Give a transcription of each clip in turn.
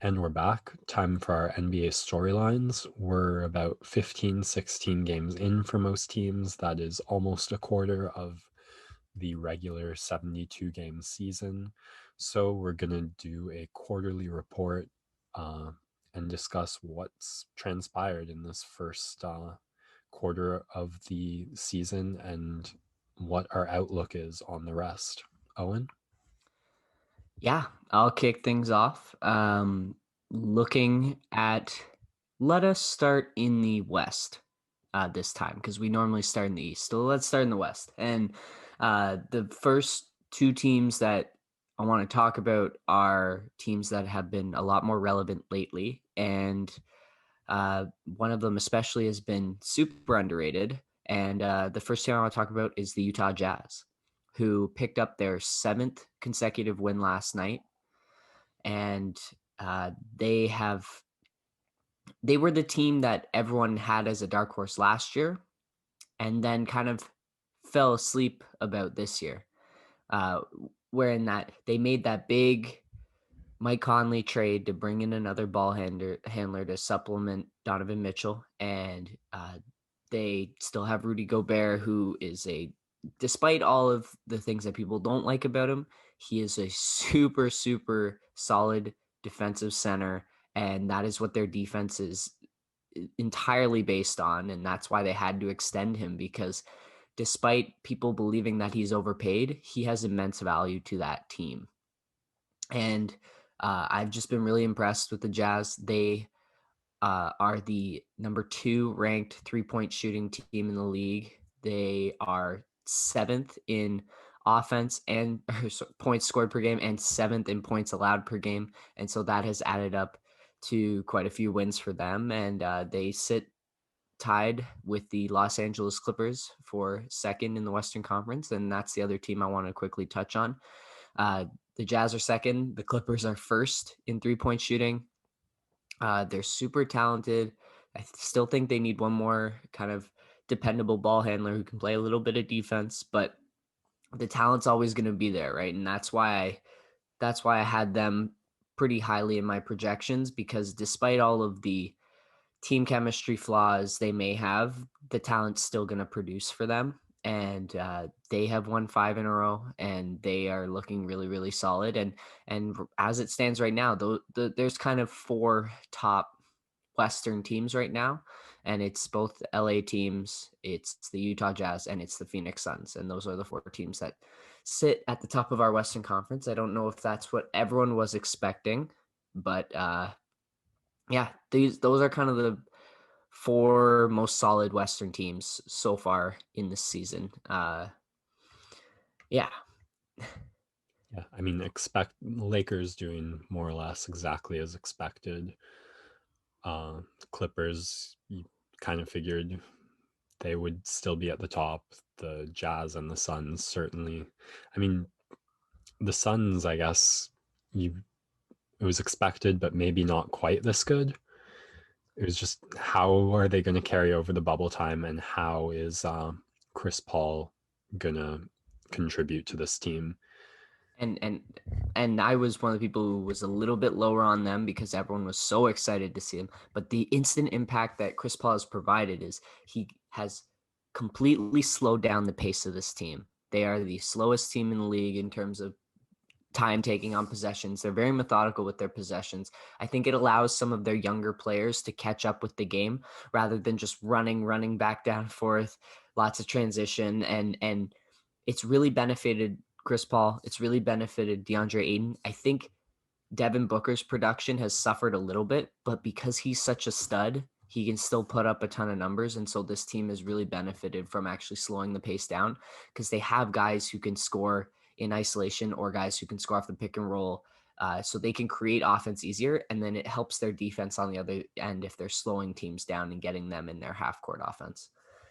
And we're back. Time for our NBA storylines. We're about 15, 16 games in for most teams. That is almost a quarter of the regular 72 game season. So we're going to do a quarterly report uh, and discuss what's transpired in this first quarter of the season and what our outlook is on the rest. Owen? Yeah, I'll kick things off. Looking at, let us start in the West this time because we normally start in the East. So let's start in the West. And the first two teams that I want to talk about are teams that have been a lot more relevant lately. And one of them, especially, has been super underrated. And the first team I want to talk about is the Utah Jazz, who picked up their seventh consecutive win last night, and they were the team that everyone had as a dark horse last year, and then kind of fell asleep about this year. Uh, wherein that they made that big Mike Conley trade to bring in another ball handler to supplement Donovan Mitchell, and they still have Rudy Gobert, who is despite all of the things that people don't like about him, he is a super, super solid defensive center. And that is what their defense is entirely based on. And that's why they had to extend him, because despite people believing that he's overpaid, he has immense value to that team. And I've just been really impressed with the Jazz. They are the number 2 ranked 3-point shooting team in the league. They are 7th in offense and points scored per game, and 7th in points allowed per game. And so that has added up to quite a few wins for them. And they sit tied with the Los Angeles Clippers for second in the Western Conference. And that's the other team I want to quickly touch on. The Jazz are second. The Clippers are first in 3-point shooting. They're super talented. I still think they need one more kind of dependable ball handler who can play a little bit of defense, but the talent's always going to be there, right? And that's why I had them pretty highly in my projections, because despite all of the team chemistry flaws they may have, the talent's still going to produce for them. And they have won 5 in a row, and they are looking really, really solid. And as it stands right now, there's kind of 4 top Western teams right now, and it's both the LA teams, it's the Utah Jazz, and it's the Phoenix Suns. And those are the 4 teams that sit at the top of our Western Conference. I don't know if that's what everyone was expecting, but yeah, those are kind of the 4 most solid Western teams so far in this season. Yeah. Yeah, I mean, expect Lakers doing more or less exactly as expected. Clippers, you kind of figured they would still be at the top. The Jazz and the Suns, certainly. I mean, the Suns, I guess, you it was expected, but maybe not quite this good. It was just how are they going to carry over the bubble time, and how is Chris Paul going to contribute to this team? And I was one of the people who was a little bit lower on them because everyone was so excited to see him. But the instant impact that Chris Paul has provided is he has completely slowed down the pace of this team. They are the slowest team in the league in terms of time taking on possessions. They're very methodical with their possessions. I think it allows some of their younger players to catch up with the game rather than just running back down and forth, lots of transition. And it's really benefited Chris Paul. It's really benefited DeAndre Ayton. I think Devin Booker's production has suffered a little bit, but because he's such a stud, he can still put up a ton of numbers. And so this team has really benefited from actually slowing the pace down, because they have guys who can score in isolation or guys who can score off the pick and roll. So they can create offense easier, and then it helps their defense on the other end if they're slowing teams down and getting them in their half court offense.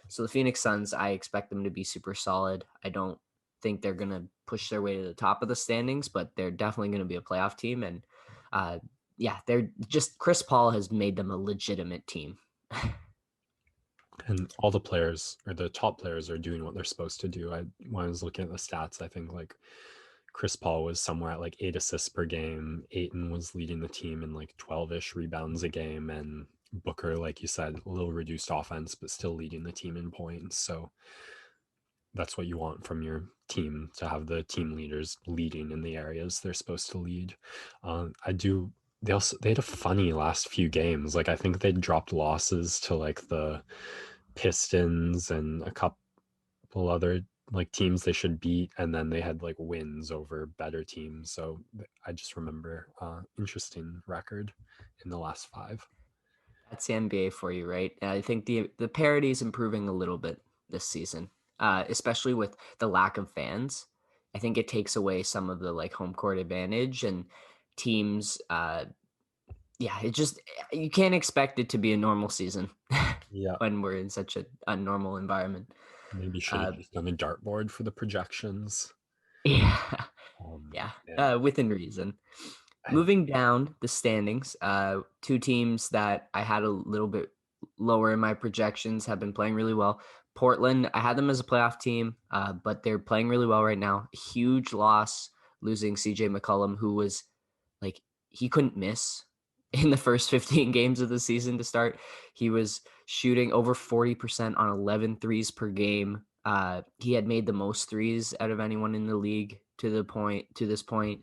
So the Phoenix Suns, I expect them to be super solid. I don't think they're going to push their way to the top of the standings, but they're definitely going to be a playoff team. And yeah, they're just, Chris Paul has made them a legitimate team. And all the players, or the top players, are doing what they're supposed to do. When I was looking at the stats, I think like Chris Paul was somewhere at like 8 assists per game. Ayton was leading the team in like 12-ish rebounds a game. And Booker, like you said, a little reduced offense, but still leading the team in points. So that's what you want from your team, to have the team leaders leading in the areas they're supposed to lead. I do. They had a funny last few games. Like I think they dropped losses to like the Pistons and a couple other like teams they should beat, and then they had like wins over better teams. So I just remember interesting record in the last five. That's the NBA for you, right? And I think the parity is improving a little bit this season, especially with the lack of fans. I think it takes away some of the like home court advantage and teams. Yeah, it just you can't expect it to be a normal season Yeah, when we're in such a unnormal environment. maybe should have Uh, just done a dartboard for the projections. yeah, yeah, Yeah, within reason. I, Moving down the standings, two teams that I had a little bit lower in my projections have been playing really well. Portland, I had them as a playoff team, but they're playing really well right now. Huge loss losing CJ McCollum, who was like, he couldn't miss in the first 15 games of the season to start. He was shooting over 40% on 11 threes per game. He had made the most threes out of anyone in the league to this point.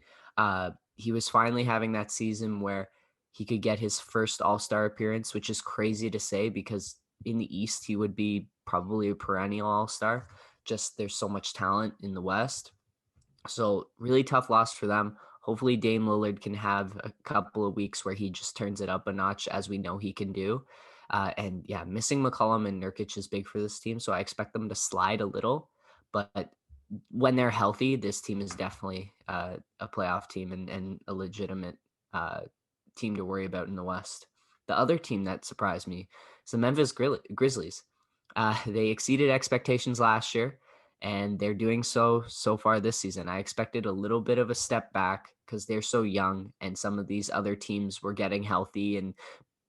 He was finally having that season where he could get his first All-Star appearance, which is crazy to say because in the East he would be probably a perennial All-Star. Just there's so much talent in the West. So really tough loss for them. Hopefully Dame Lillard can have a couple of weeks where he just turns it up a notch, as we know he can do. And yeah, missing McCollum and Nurkic is big for this team, so I expect them to slide a little. But when they're healthy, this team is definitely a playoff team and a legitimate uh, team to worry about in the West. The other team that surprised me is the Memphis Grizzlies. They exceeded expectations last year, and they're doing so far this season. I expected a little bit of a step back because they're so young, and some of these other teams were getting healthy and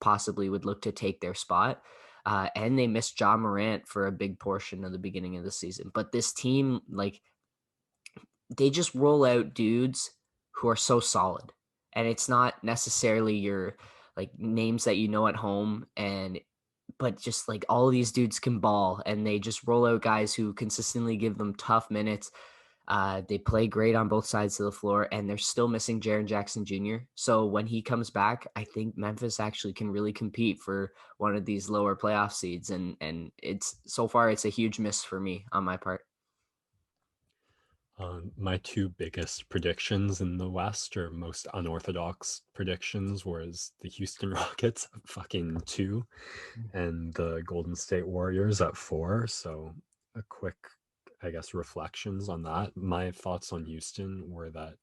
possibly would look to take their spot. And they missed Ja Morant for a big portion of the beginning of the season. But this team, like, they just roll out dudes who are so solid. And it's not necessarily your like names that you know at home and but just like all of these dudes can ball and they just roll out guys who consistently give them tough minutes. They play great on both sides of the floor, and they're still missing Jaren Jackson Jr. So when he comes back, I think Memphis actually can really compete for one of these lower playoff seeds. And it's so far it's a huge miss for me on my part. my two biggest predictions in the West, or most unorthodox predictions, was the Houston Rockets at fucking 2 and the Golden State Warriors at 4. So a quick, I guess, reflections on that. My thoughts on Houston were that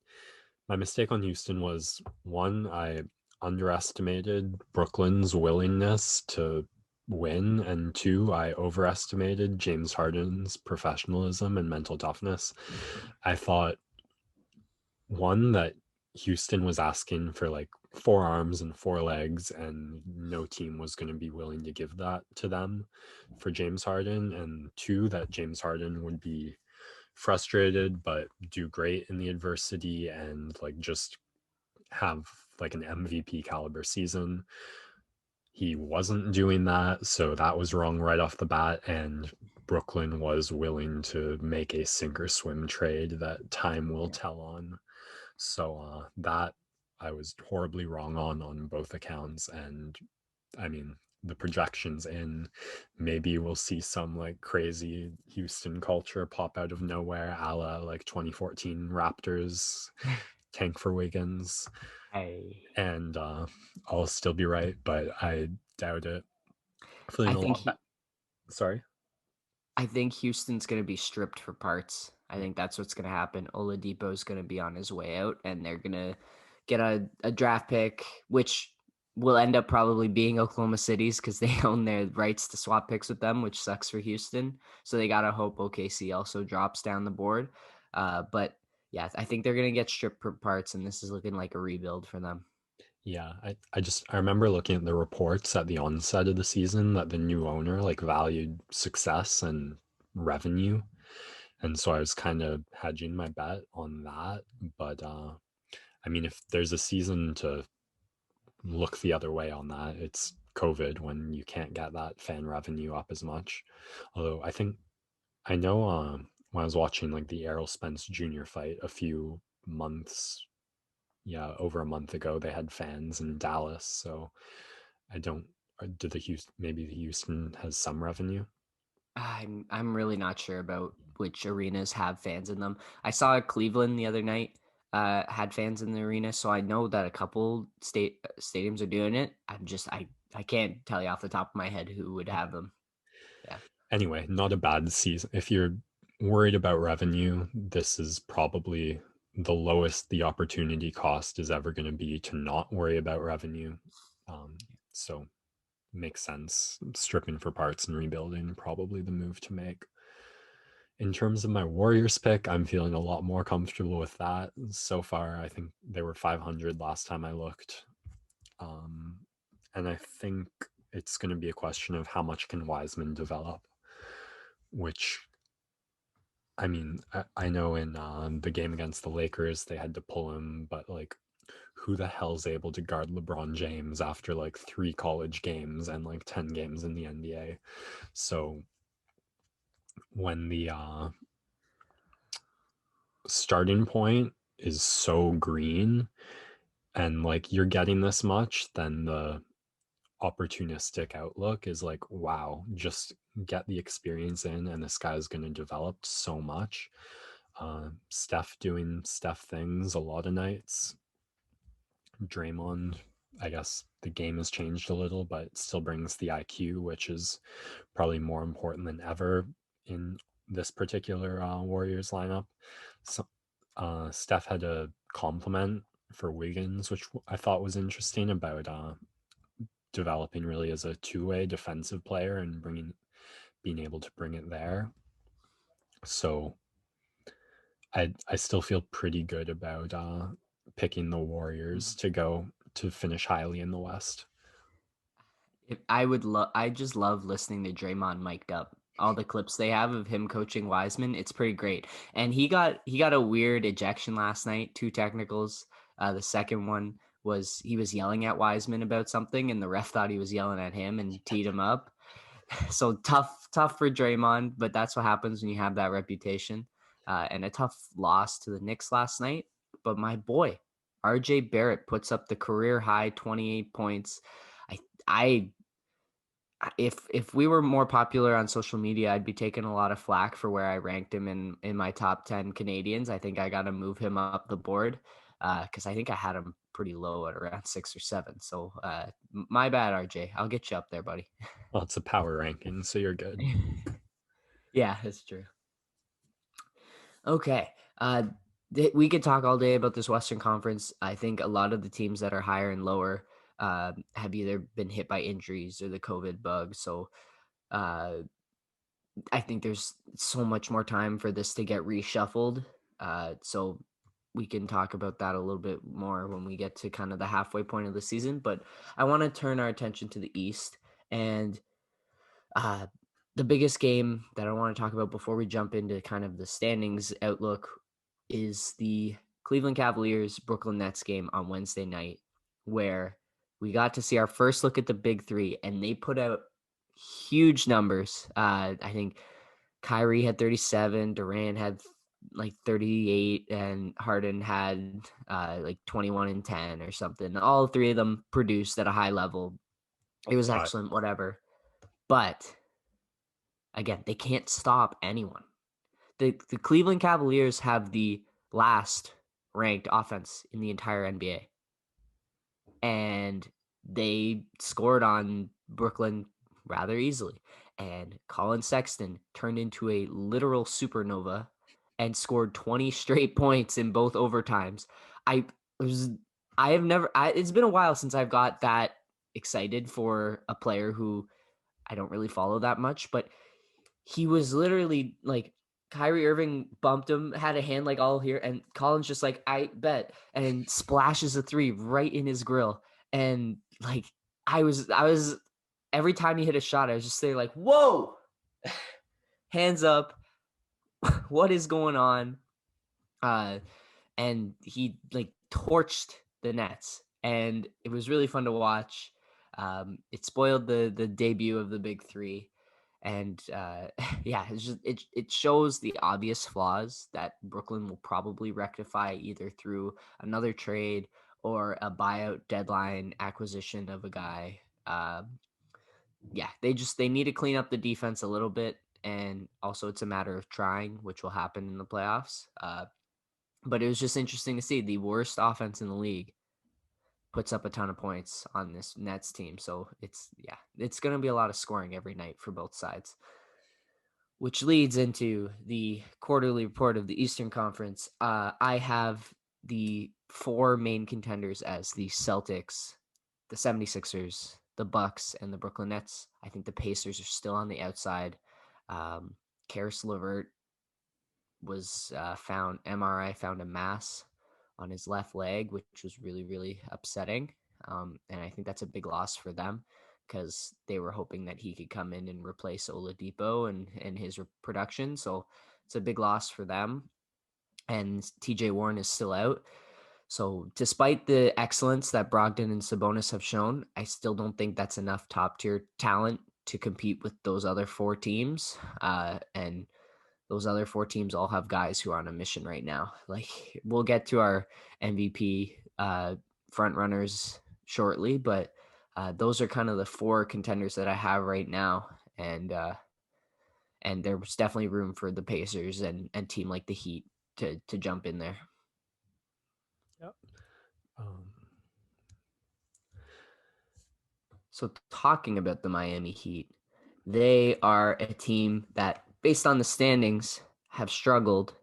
my mistake on Houston was, one, I underestimated Brooklyn's willingness to win, and two, I overestimated James Harden's professionalism and mental toughness. I thought, one, that Houston was asking for like 4 arms and 4 legs, and no team was going to be willing to give that to them for James Harden. And two, that James Harden would be frustrated but do great in the adversity and like just have like an MVP caliber season. He wasn't doing that, so that was wrong right off the bat. And Brooklyn was willing to make a sink or swim trade that time will tell on. So that I was horribly wrong on both accounts. And I mean, the projections in, maybe we'll see some like crazy Houston culture pop out of nowhere, a la like 2014 Raptors, tank for Wiggins, I and I'll still be right, but I doubt it. Feeling I a think lot better. Sorry. I think Houston's going to be stripped for parts. I think that's what's going to happen. Oladipo is going to be on his way out, and they're going to get a draft pick, which will end up probably being Oklahoma City's because they own their rights to swap picks with them, which sucks for Houston. So they got to hope OKC also drops down the board. But yeah, I think they're going to get stripped for parts, and this is looking like a rebuild for them. Yeah, I remember looking at the reports at the onset of the season that the new owner like valued success and revenue. And so I was kind of hedging my bet on that. But I mean, if there's a season to look the other way on that, it's COVID, when you can't get that fan revenue up as much. Although I know when I was watching like the Errol Spence Jr. fight a few months, yeah, over a month ago, they had fans in Dallas. So I don't, did the Houston, maybe the Houston has some revenue? I'm really not sure about which arenas have fans in them. I saw Cleveland the other night had fans in the arena, so I know that a couple stadiums are doing it. I can't tell you off the top of my head who would have them. Yeah. Anyway, not a bad season. If you're worried about revenue, this is probably the lowest the opportunity cost is ever going to be to not worry about revenue. So makes sense. Stripping for parts and rebuilding, probably the move to make. In terms of my Warriors pick, I'm feeling a lot more comfortable with that. So far, I think they were 500 last time I looked. And I think it's going to be a question of how much can Wiseman develop, which, I mean, I know in the game against the Lakers, they had to pull him, but like, who the hell's able to guard LeBron James after like 3 college games and like 10 games in the NBA? So when the starting point is so green and like you're getting this much, then the opportunistic outlook is like, wow, just get the experience in, and this guy's going to develop so much. Steph doing Steph things a lot of nights. Draymond, I guess the game has changed a little, but it still brings the IQ, which is probably more important than ever in this particular Warriors lineup. So, Steph had a compliment for Wiggins, which I thought was interesting, about developing really as a two-way defensive player and being able to bring it there. So I still feel pretty good about picking the Warriors to finish highly in the West. I just love listening to Draymond mic'd up. All the clips they have of him coaching Wiseman, it's pretty great. And he got a weird ejection last night, 2 technicals. The second one was he was yelling at Wiseman about something, and the ref thought he was yelling at him and teed him up. So tough for Draymond, but that's what happens when you have that reputation. And a tough loss to the Knicks last night. But my boy, RJ Barrett puts up the career high 28 points. I if we were more popular on social media, I'd be taking a lot of flack for where I ranked him in my top 10 Canadians. I think I got to move him up the board because I think I had him pretty low at around 6 or 7. So my bad, RJ. I'll get you up there, buddy. Well, it's a power ranking, so you're good. Yeah, that's true. Okay. We could talk all day about this Western Conference. I think a lot of the teams that are higher and lower have either been hit by injuries or the COVID bug. So uh, I think there's so much more time for this to get reshuffled. So we can talk about that a little bit more when we get to kind of the halfway point of the season. But I want to turn our attention to the East. And uh, the biggest game that I want to talk about before we jump into kind of the standings outlook is the Cleveland Cavaliers Brooklyn Nets game on Wednesday night, where we got to see our first look at the big three, and they put out huge numbers. I think Kyrie had 37, Durant had like 38, and Harden had like 21 and 10 or something. All 3 of them produced at a high level. It was I, excellent, whatever. But again, they can't stop anyone. The Cleveland Cavaliers have the last ranked offense in the entire NBA. And they scored on Brooklyn rather easily. And Colin Sexton turned into a literal supernova and scored 20 straight points in both overtimes. I was I have never it's been a while since I've got that excited for a player who I don't really follow that much, but he was literally like Kyrie Irving bumped him, had a hand like all here, and Colin's just like, I bet, and splashes a 3 right in his grill. And like I was every time he hit a shot, I was just there like, whoa, hands up. what is going on? And he like torched the Nets, and it was really fun to watch. It spoiled the debut of the big three, and yeah, it shows the obvious flaws that Brooklyn will probably rectify either through another trade or a buyout deadline acquisition of a guy. Yeah, they need to clean up the defense a little bit, and also it's a matter of trying, which will happen in the playoffs. But it was just interesting to see the worst offense in the league puts up a ton of points on this Nets team. So it's going to be a lot of scoring every night for both sides, which leads into the quarterly report of the Eastern Conference. I have the four main contenders as the Celtics, the 76ers, the Bucks, and the Brooklyn Nets. I think the Pacers are still on the outside. Karis LeVert was found MRI found a mass on his left leg, which was really, really upsetting. And I think that's a big loss for them because they were hoping that he could come in and replace Oladipo and his production. So it's a big loss for them. And TJ Warren is still out. So despite the excellence that Brogdon and Sabonis have shown, I still don't think that's enough top tier talent to compete with those other four teams. And those other four teams all have guys who are on a mission right now. Like we'll get to our MVP front runners shortly, but those are kind of the four contenders that I have right now, and there was definitely room for the Pacers and team like the Heat to jump in there. Yep. So talking about the Miami Heat, they are a team that, based on the standings, have struggled,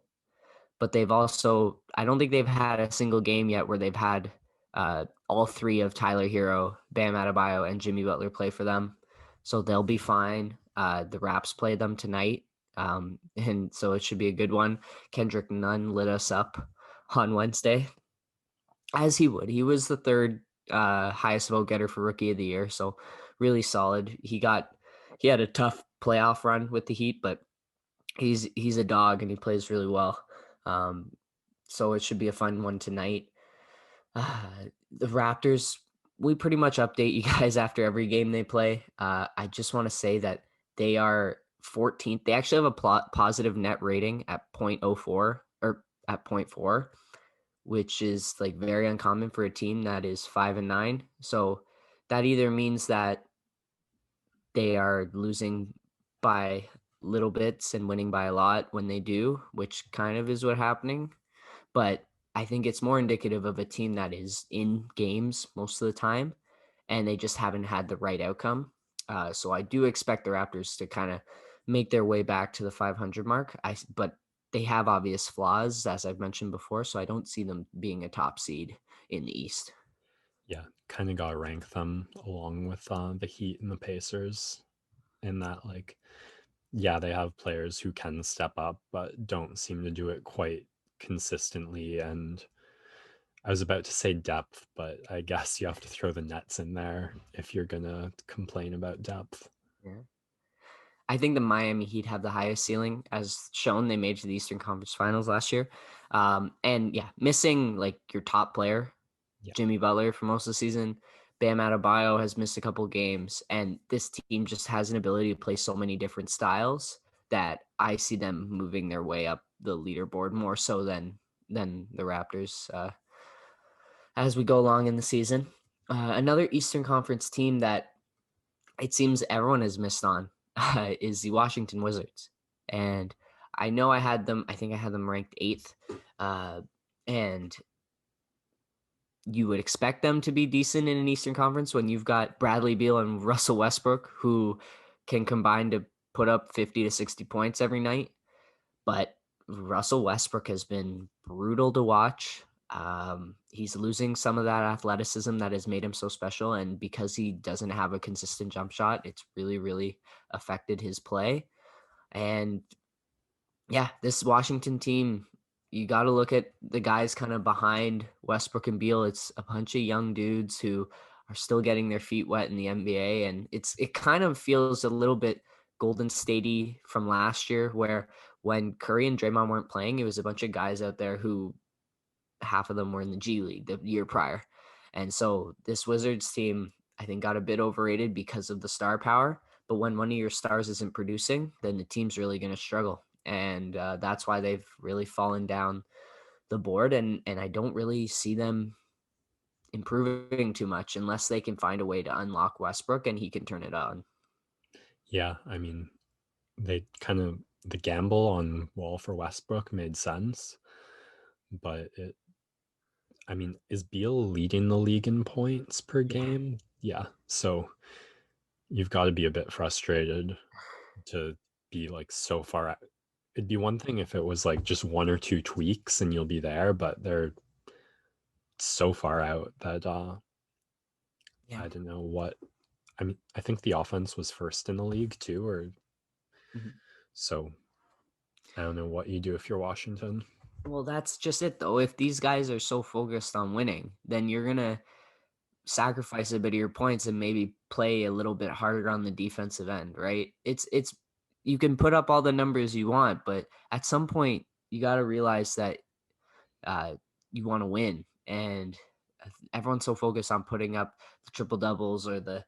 but they've also, I don't think they've had a single game yet where they've had all three of Tyler Hero, Bam Adebayo, and Jimmy Butler play for them. So they'll be fine. The Raps play them tonight. And so it should be a good one. Kendrick Nunn lit us up on Wednesday, as he would. He was the third highest vote getter for Rookie of the Year. So really solid. He had a tough playoff run with the Heat, but he's a dog and he plays really well. So it should be a fun one tonight. The Raptors, we pretty much update you guys after every game they play. I just want to say that they are 14th. They actually have a positive net rating at 0.04 or at 0.4, which is like very uncommon for a team that is 5-9. So that either means that they are losing by little bits and winning by a lot when they do, which kind of is what's happening. But I think it's more indicative of a team that is in games most of the time, and they just haven't had the right outcome. So I do expect the Raptors to kind of make their way back to the 500 mark. But they have obvious flaws, as I've mentioned before, so I don't see them being a top seed in the East. Yeah, kind of got to rank them along with the Heat and the Pacers in that, like, yeah, they have players who can step up, but don't seem to do it quite consistently. And I was about to say depth, but I guess you have to throw the Nets in there if you're going to complain about depth. Yeah. I think the Miami Heat have the highest ceiling, as shown. They made to the Eastern Conference Finals last year. And yeah, missing like your top player, Yeah. Jimmy Butler, for most of the season. Bam Adebayo has missed a couple games, and this team just has an ability to play so many different styles that I see them moving their way up the leaderboard more so than the Raptors as we go along in the season. Another Eastern Conference team that it seems everyone has missed on is the Washington Wizards. And I know I think I had them ranked 8th. And you would expect them to be decent in an Eastern Conference when you've got Bradley Beal and Russell Westbrook, who can combine to put up 50 to 60 points every night. But Russell Westbrook has been brutal to watch. He's losing some of that athleticism that has made him so special. And because he doesn't have a consistent jump shot, it's really, really affected his play. And yeah, this Washington team, you got to look at the guys kind of behind Westbrook and Beal. It's a bunch of young dudes who are still getting their feet wet in the NBA. And it kind of feels a little bit Golden State-y from last year, where when Curry and Draymond weren't playing, it was a bunch of guys out there who half of them were in the G League the year prior. And so this Wizards team, I think, got a bit overrated because of the star power. But when one of your stars isn't producing, then the team's really going to struggle. And that's why they've really fallen down the board. And I don't really see them improving too much unless they can find a way to unlock Westbrook and he can turn it on. Yeah, I mean, they kind of the gamble on Wall for Westbrook made sense, but I mean, is Beal leading the league in points per Yeah. game? Yeah. So you've got to be a bit frustrated to be like so far out. It'd be one thing if it was like just one or two tweaks and you'll be there, but they're so far out that Yeah. I don't know what. I mean, I think the offense was first in the league too, or Mhm. so I don't know what you do if you're Washington. Well, that's just it, though. If these guys are so focused on winning, then you're going to sacrifice a bit of your points and maybe play a little bit harder on the defensive end, right? It's you can put up all the numbers you want, but at some point you got to realize that you want to win, and everyone's so focused on putting up the triple doubles or the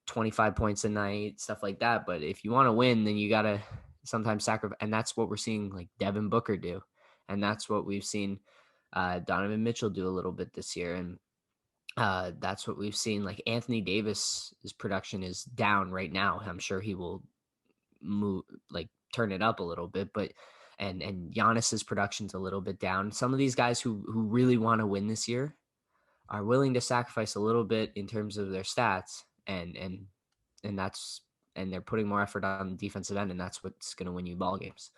25 points a night, stuff like that. But if you want to win, then you got to sometimes sacrifice, and that's what we're seeing like Devin Booker do, and that's what we've seen Donovan Mitchell do a little bit this year, and that's what we've seen. Like Anthony Davis's production is down right now. I'm sure he will move, like turn it up a little bit, but and Giannis's production's a little bit down. Some of these guys who really want to win this year are willing to sacrifice a little bit in terms of their stats, and that's and they're putting more effort on the defensive end, and that's what's going to win you ball games.